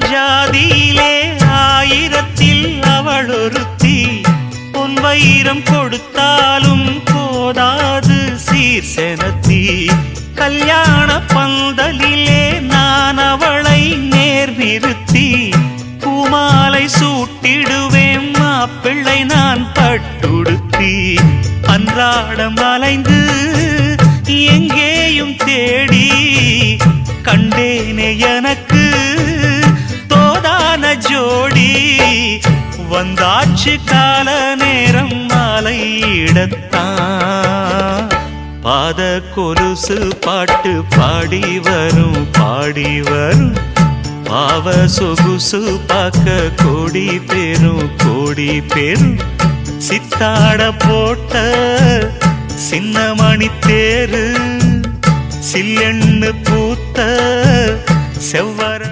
ஜாதியிலே ஆயிரத்தில் அவள் ஒருத்தி பொன் வைரம் கொடுத்தாலும் போதாது சீர்செனத்தி கல்யாண பந்தலிலே நான் அவளை நேர் நிறுத்தி பூமாலை சூட்டிடுவேன் மாப்பிள்ளை நான் பட்டுடுத்தி அன்றாடம் அலைந்து எங்கேயும் தேடி கண்டேனே எனக்கு தோதான ஜோடி வந்தாச்சு கால நேரம் மாலையிடத்தான் பாத கொலுசு பாட்டு பாடி வரும் பாவ சொகுசு பார்க்க கோடி பேரும் சித்தாட போட்ட சின்ன மணி தேரு சில்லெண்ணு பூத்த செவ்வர